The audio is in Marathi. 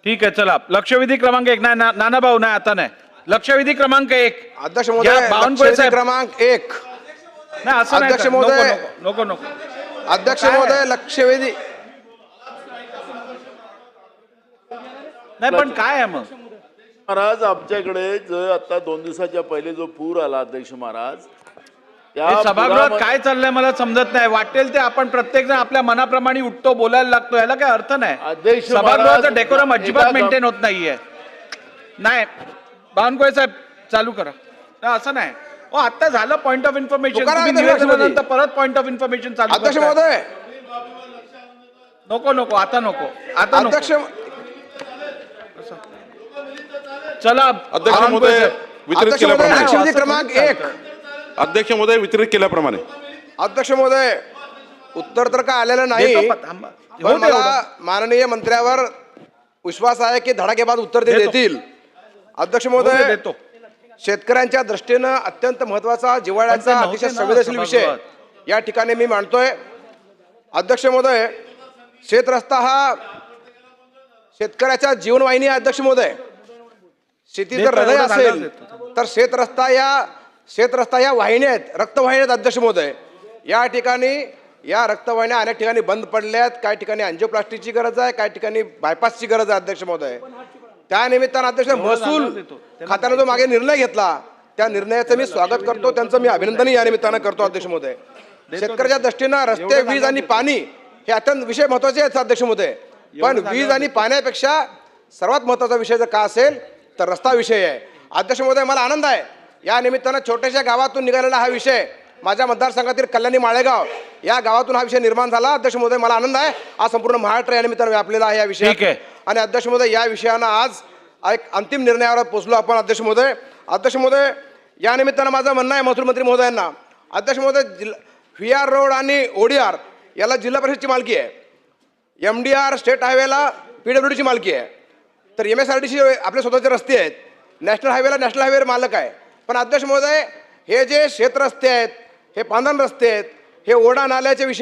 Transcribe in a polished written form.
ठीक आहे, चला लक्षवेधी क्रमांक 1 नाही नाना भाऊ नाही, आता नाही. लक्षवेधी क्रमांक 1. अध्यक्ष महोदय, लक्षवेधी क्रमांक 1. नाही असं नाही. अध्यक्ष महोदय, नको नको. अध्यक्ष महोदय, लक्षवेधी. नाही पण काय आहे मग महाराज, आमच्याकडे जो आता 2 दिवसाच्या पहिले जो पूर आला अध्यक्ष महाराज, त्या हे सभागृहात पुरामध्ये- काय चाललंय मला समजत नाही. वाटेल ते आपण प्रत्येक जण आपल्या मनाप्रमाणे उठतो, बोलायला लागतो, याला काय अर्थ नाही. अध्यक्ष सभागृहाचं महाराज, डेकोरम अजिबात एका मेंटेन होत नाहीये. नाही बावनकुळे साहेब चालू करा. नाही, असं नाही. हो आता झालं पॉइंट ऑफ इन्फॉर्मेशन. तुकाराम तुम्ही अध्यक्ष निवेदनानंतर परत पॉइंट ऑफ इन्फॉर्मेशन चालू अध्यक्ष करताय. महोदय, नको नको आता नको आता नको. अध्यक्ष चला अध्यक्ष महोदय, वितरित अध्यक्ष महोदय, केल्याप्रमाणे लक्षवेधी क्रमांक 1. अध्यक्ष महोदय, वितरित केल्याप्रमाणे अध्यक्ष महोदय, उत्तर तर काय आलेलं नाही, देतो थांबा. पण होऊ दे मला एवढं. माननीय मंत्र्यावर विश्वास आहे की धडाकेबाद उत्तर ते देतो. देतील. अध्यक्ष होऊ दे, महोदय, देतो. शेतकऱ्यांच्या दृष्टीनं अत्यंत महत्वाचा पण ते जिव्हाळ्याचा नव्हते अतिशय ना संवेदनशील विषय सभागृहात. या ठिकाणी मी मांडतोय. अध्यक्ष महोदय, शेतरस्ता हा शेतकऱ्याच्या जीवनवाहिनी आहे. अध्यक्ष महोदय, शेती जर देतो, हृदय एवढं झाल्यावर असेल देतो. तर शेतरस्ता या वाहिन्या आहेत, रक्तवाहिन्या आहेत. अध्यक्ष महोदय, या ठिकाणी या रक्तवाहिन्या अनेक ठिकाणी बंद पडल्यात. काही ठिकाणी अँजिओप्लास्टीची गरज आहे, काही ठिकाणी बायपासची गरज आहे. अध्यक्ष महोदय, त्या निमित्तानं अध्यक्ष महसूल खात्याने जो मागे निर्णय घेतला त्या निर्णयाचं मी स्वागत करतो, त्यांचं मी अभिनंदन या निमित्तानं करतो. अध्यक्ष महोदय, शेतकऱ्याच्या दृष्टीनं रस्ते, वीज आणि पाणी हे अत्यंत विषय महत्वाचे आहेत. अध्यक्ष महोदय, पण वीज आणि पाण्यापेक्षा सर्वात महत्वाचा विषय जर का असेल तर रस्ता विषय आहे. अध्यक्ष महोदय, मला आनंद आहे या निमित्तानं छोट्याशा गावातून निघालेला हा विषय माझ्या मतदारसंघातील कल्याणी माळेगाव या गावातून हा विषय निर्माण झाला. अध्यक्ष महोदय, मला आनंद आहे. आज संपूर्ण महाराष्ट्र या निमित्तानं व्यापलेला आहे या विषयात. ठीक आहे. आणि अध्यक्ष महोदय, या विषयानं आज एक अंतिम निर्णयावर पोहोचलो आपण. अध्यक्ष महोदय, या निमित्तानं माझं म्हणणं आहे महसूल मंत्री महोदयांना. अध्यक्ष महोदय, VR रोड आणि ODR याला जिल्हा परिषदची मालकी आहे. MDR स्टेट हायवेला PWDची मालकी आहे. तर MSRDC आपले स्वतःचे रस्ते आहेत. नॅशनल हायवेला नॅशनल हायवे मालक आहे. पण अध्यक्ष महोदय, हे जे शेतरस्ते आहेत, हे पांधन रस्ते आहेत, हे ओढा नाल्याचे विषय